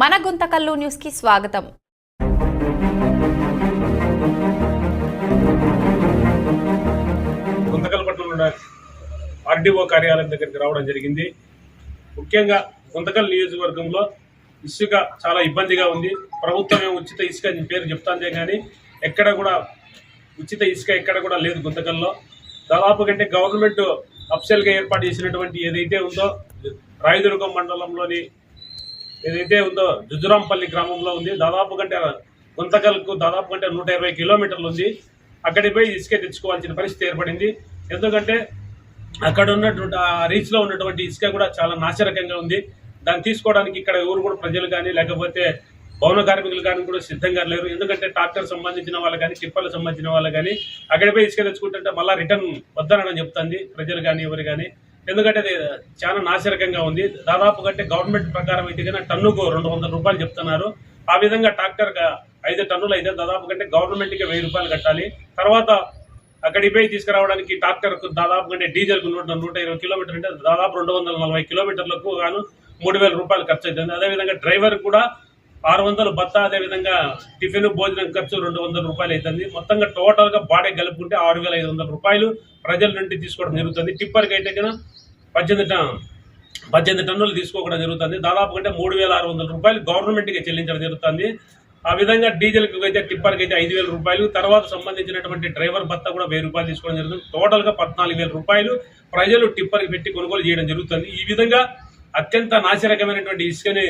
మన గుంతకల్లు న్యూస్ కి స్వాగతం. గుంతకల్ పట్టణంలో ఆర్డీఓ కార్యాలయం దగ్గరికి రావడం జరిగింది. ముఖ్యంగా గుంతకల్ నియోజకవర్గంలో ఇసుక చాలా ఇబ్బందిగా ఉంది. ప్రభుత్వం ఉచిత ఇసుక పేరు చెప్తాందే కానీ ఎక్కడ కూడా ఉచిత ఇసుక ఎక్కడ కూడా లేదు. గుంతకల్లో దాదాపు కంటే గవర్నమెంట్ అఫ్సెల్గా ఏర్పాటు చేసినటువంటి ఏదైతే ఉందో రాయదుర్గం మండలంలోని ఏదైతే ఉందో జుజురాంపల్లి గ్రామంలో ఉంది. దాదాపు కంటే గుంతకల్కు దాదాపు కంటే 120 కిలోమీటర్లు ఉంది. అక్కడికి పోయి ఇసుక తెచ్చుకోవాల్సిన పరిస్థితి ఏర్పడింది. ఎందుకంటే అక్కడ ఉన్నటువంటి ఆ రీచ్లో ఉన్నటువంటి ఇసుక కూడా చాలా నాశరకంగా ఉంది. దాన్ని తీసుకోవడానికి ఇక్కడ ఎవరు కూడా ప్రజలు కానీ లేకపోతే భవన కార్మికులు కానీ కూడా సిద్ధంగా లేరు. ఎందుకంటే ట్రాక్టర్ సంబంధించిన వాళ్ళు కానీ టిప్పర్లకు సంబంధించిన వాళ్ళు కానీ అక్కడిపై ఇసుక తెచ్చుకుంటుంటే మళ్ళీ రిటర్న్ వద్దనని చెప్తుంది ప్రజలు కానీ ఎవరు కానీ. ఎందుకంటే అది చాలా నాశరకంగా ఉంది. దాదాపు కంటే గవర్నమెంట్ ప్రకారం అయితే కన్నా టన్నుకు 200 రూపాయలు చెప్తున్నారు. ఆ విధంగా ట్రాక్టర్ 5 టన్నులు అయితే దాదాపు కంటే గవర్నమెంట్కి 1000 రూపాయలు కట్టాలి. తర్వాత అక్కడికి పోయి తీసుకురావడానికి ట్రాక్టర్కు దాదాపు కంటే డీజిల్కు 120 కిలోమీటర్లు అంటే దాదాపు 240 కిలోమీటర్లకు గాను 3000 రూపాయలు ఖర్చు అవుతుంది. అదేవిధంగా డ్రైవర్ కూడా 600 బత్త, అదేవిధంగా టిఫిన్ భోజనం ఖర్చు 200 రూపాయలు అవుతుంది. మొత్తంగా టోటల్గా బాడీ కలుపుకుంటే 6500 రూపాయలు ప్రజల నుండి తీసుకోవడం జరుగుతుంది. టిప్పర్కి అయితే కన్నా 18 టన్నులు తీసుకోవడం జరుగుతుంది. దాదాపు కంటే 3600 రూపాయలు గవర్నమెంట్కి చెల్లించడం జరుగుతుంది. ఆ విధంగా డీజిల్కి అయితే టిప్పర్కి అయితే 5000 రూపాయలు, తర్వాత సంబంధించినటువంటి డ్రైవర్ భత్త కూడా 1000 రూపాయలు తీసుకోవడం జరుగుతుంది. టోటల్గా 14000 రూపాయలు ప్రజలు టిప్పర్కి పెట్టి కొనుగోలు చేయడం జరుగుతుంది. ఈ విధంగా అత్యంత నాశరకమైనటువంటి ఇసుకని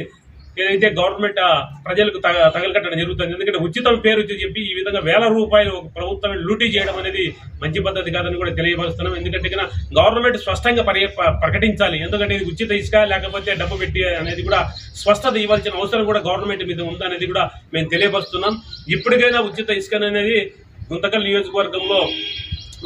ఏదైతే గవర్నమెంట్ ప్రజలకు తగలకట్టడం జరుగుతుంది. ఎందుకంటే ఉచితం పేరు చెప్పి ఈ విధంగా 1000 రూపాయలు ఒక ప్రభుత్వం లూటీ చేయడం అనేది మంచి పద్ధతి కాదని కూడా తెలియపరుస్తున్నాం. ఎందుకంటే గవర్నమెంట్ స్పష్టంగా ప్రకటించాలి. ఎందుకంటే ఇది ఉచిత ఇసుక లేకపోతే డబ్బు పెట్టి అనేది కూడా స్పష్టత ఇవ్వాల్సిన అవసరం కూడా గవర్నమెంట్ మీద ఉందనేది కూడా మేము తెలియపరుస్తున్నాం. ఇప్పటికైనా ఉచిత ఇసుక అనేది గుంతకల్ నియోజకవర్గంలో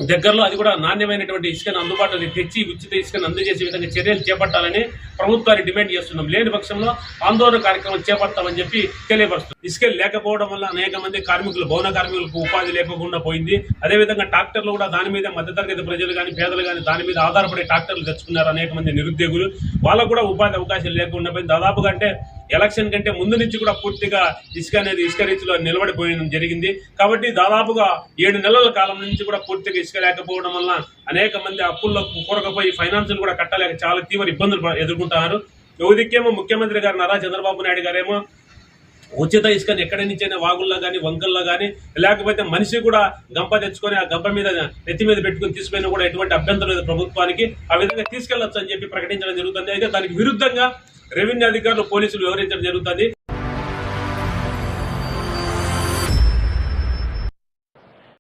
దగ్గరలో అది కూడా నాణ్యమైనటువంటి ఇసుకను అందుబాటులో తెచ్చి ఉచిత ఇసుకను అందజేసే విధంగా చర్యలు చేపట్టాలని ప్రభుత్వాన్ని డిమాండ్ చేస్తున్నాం. లేని పక్షంలో ఆందోళన కార్యక్రమం చేపడతామని చెప్పి తెలియపరుస్తున్నాం. ఇసుక లేకపోవడం వల్ల అనేక మంది కార్మికులు, భవన కార్మికులకు ఉపాధి లేకుండా పోయింది. అదేవిధంగా ట్రాక్టర్లు కూడా దాని మీద మధ్యతరగతి ప్రజలు కానీ పేదలు కానీ దాని మీద ఆధారపడి ట్రాక్టర్లు తెచ్చుకున్నారు. అనేక మంది నిరుద్యోగులు, వాళ్ళకు కూడా ఉపాధి అవకాశాలు లేకుండా పోయింది. దాదాపుగా అంటే ఎలక్షన్ కంటే ముందు నుంచి కూడా పూర్తిగా ఇసుక అనేది ఇసుక రీతిలో నిలబడిపోయడం జరిగింది. కాబట్టి దాదాపుగా 7 నెలల కాలం నుంచి కూడా పూర్తిగా ఇసుక లేకపోవడం వల్ల అనేక మంది అప్పుల్లో కూరకపోయి ఫైనాన్సులు కూడా కట్టలేక చాలా తీవ్ర ఇబ్బందులు ఎదుర్కొంటున్నారు. యువదికేమో ముఖ్యమంత్రి గారు నారా చంద్రబాబు నాయుడు గారేమో ఉచిత ఇసుకని ఎక్కడి నుంచైనా వాగుల్లో కానీ వంకల్లో కానీ లేకపోతే మనిషి కూడా గంప తెచ్చుకొని ఆ గంప మీద నెత్తి మీద పెట్టుకుని తీసుకుని కూడా ఎటువంటి అభ్యంతరం లేదు ప్రభుత్వానికి. ఆ విధంగా తీసుకెళ్లొచ్చు అని చెప్పి ప్రకటించడం జరుగుతుంది. అయితే దానికి విరుద్ధంగా రెవెన్యూ అధికారులు, పోలీసులు వివరించడం జరుగుతుంది.